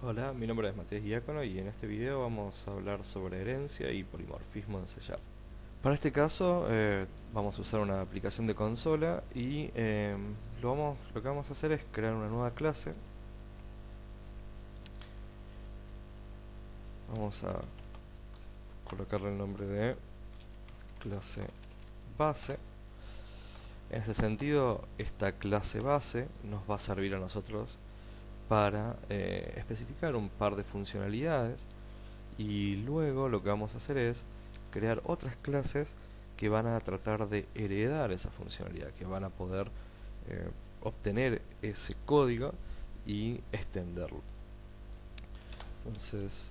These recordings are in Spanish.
Hola, mi nombre es Matías Diácono y en este video vamos a hablar sobre herencia y polimorfismo en C Sharp. Para este caso vamos a usar una aplicación de consola y lo que vamos a hacer es crear una nueva clase. Vamos a colocarle el nombre de clase base. En este sentido, esta clase base nos va a servir a nosotros para especificar un par de funcionalidades, y luego lo que vamos a hacer es crear otras clases que van a tratar de heredar esa funcionalidad, que van a poder obtener ese código y extenderlo. Entonces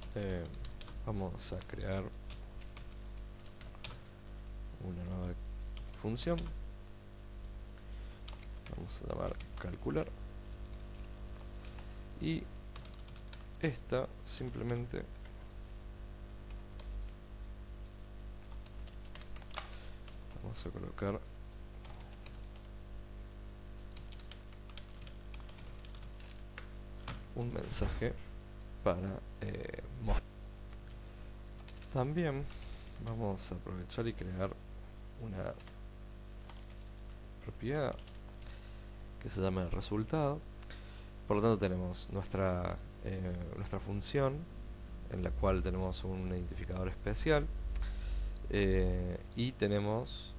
vamos a crear una nueva función, vamos a llamar calcular, y esta simplemente vamos a colocar un mensaje para mostrar. También vamos a aprovechar y crear una propiedad que se llama resultado. Por lo tanto tenemos nuestra función, en la cual tenemos un identificador especial, y tenemos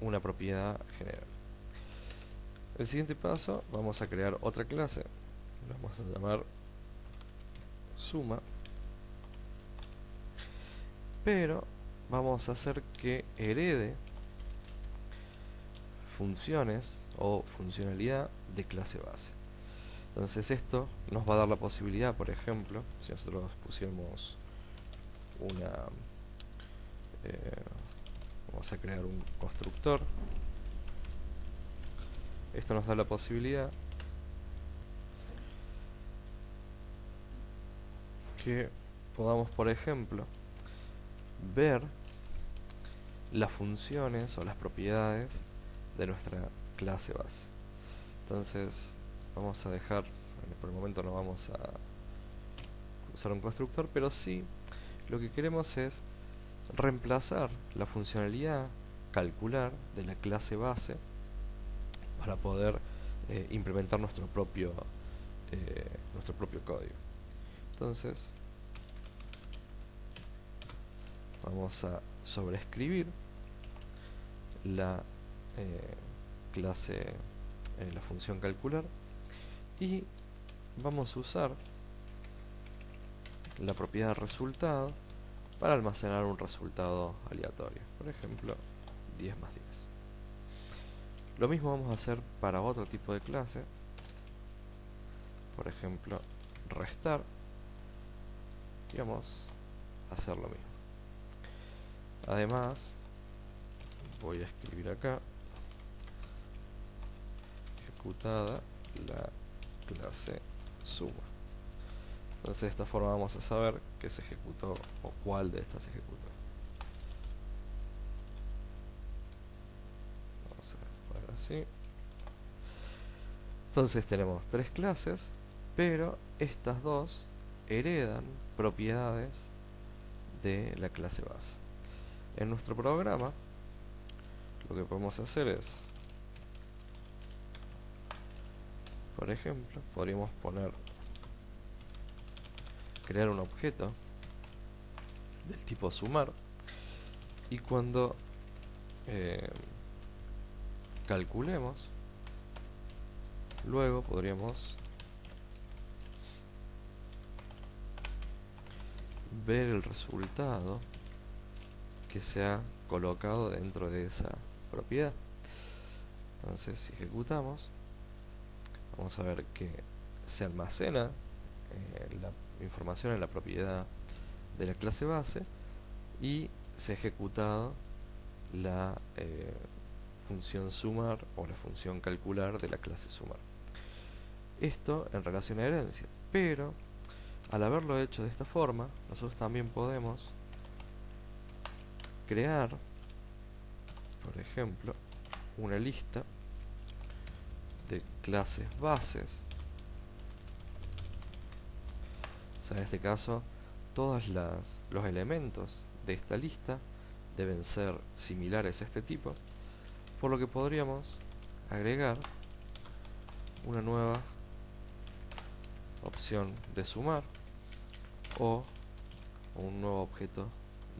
una propiedad general. El siguiente paso, vamos a crear otra clase, la vamos a llamar suma, pero vamos a hacer que herede funciones o funcionalidad de clase base. Entonces esto nos va a dar la posibilidad, por ejemplo, si nosotros pusiéramos una vamos a crear un constructor, esto nos da la posibilidad que podamos, por ejemplo, ver las funciones o las propiedades de nuestra clase base. Entonces vamos a dejar, por el momento no vamos a usar un constructor, pero sí lo que queremos es reemplazar la funcionalidad calcular de la clase base para poder implementar nuestro propio código. Entonces vamos a sobreescribir la clase, la función calcular, y vamos a usar la propiedad resultado para almacenar un resultado aleatorio, por ejemplo 10 más 10. Lo mismo vamos a hacer para otro tipo de clase, por ejemplo restar, y vamos a hacer lo mismo. Además voy a escribir acá ejecutada la clase suma. Entonces de esta forma vamos a saber qué se ejecutó o cuál de estas se ejecutó. Vamos a poner así. Entonces tenemos tres clases, pero estas dos heredan propiedades de la clase base. En nuestro programa lo que podemos hacer es, por ejemplo, podríamos crear un objeto del tipo sumar, y cuando calculemos, luego podríamos ver el resultado que se ha colocado dentro de esa propiedad. Entonces si ejecutamos, vamos a ver que se almacena la información en la propiedad de la clase base, y se ha ejecutado la función sumar o la función calcular de la clase sumar. Esto en relación a herencia, pero al haberlo hecho de esta forma, nosotros también podemos crear, por ejemplo, una lista de clases bases O sea, en este caso, todos los elementos de esta lista deben ser similares a este tipo, por lo que podríamos agregar una nueva opción de sumar o un nuevo objeto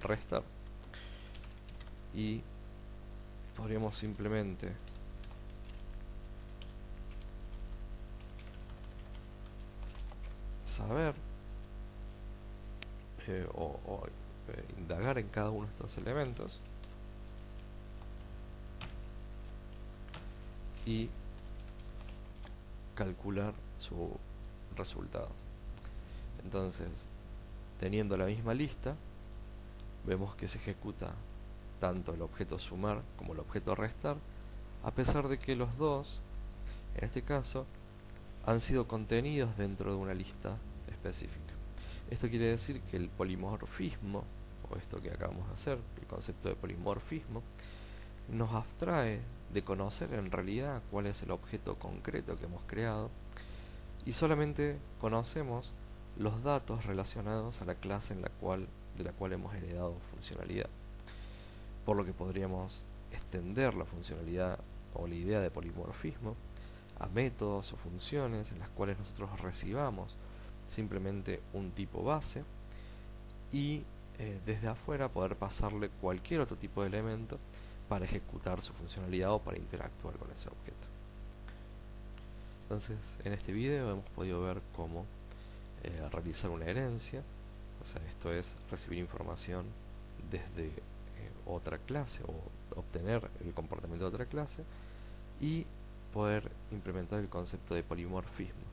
restar, y podríamos simplemente saber indagar en cada uno de estos elementos y calcular su resultado. Entonces, teniendo la misma lista, vemos que se ejecuta tanto el objeto sumar como el objeto restar, a pesar de que los dos, en este caso, han sido contenidos dentro de una lista específica. Esto quiere decir que el polimorfismo, o esto que acabamos de hacer, el concepto de polimorfismo, nos abstrae de conocer en realidad cuál es el objeto concreto que hemos creado, y solamente conocemos los datos relacionados a la clase de la cual hemos heredado funcionalidad. Por lo que podríamos extender la funcionalidad o la idea de polimorfismo a métodos o funciones en las cuales nosotros recibamos simplemente un tipo base y desde afuera poder pasarle cualquier otro tipo de elemento para ejecutar su funcionalidad o para interactuar con ese objeto. Entonces, en este video hemos podido ver cómo realizar una herencia, o sea, esto es recibir información desde otra clase o obtener el comportamiento de otra clase, y poder implementar el concepto de polimorfismo,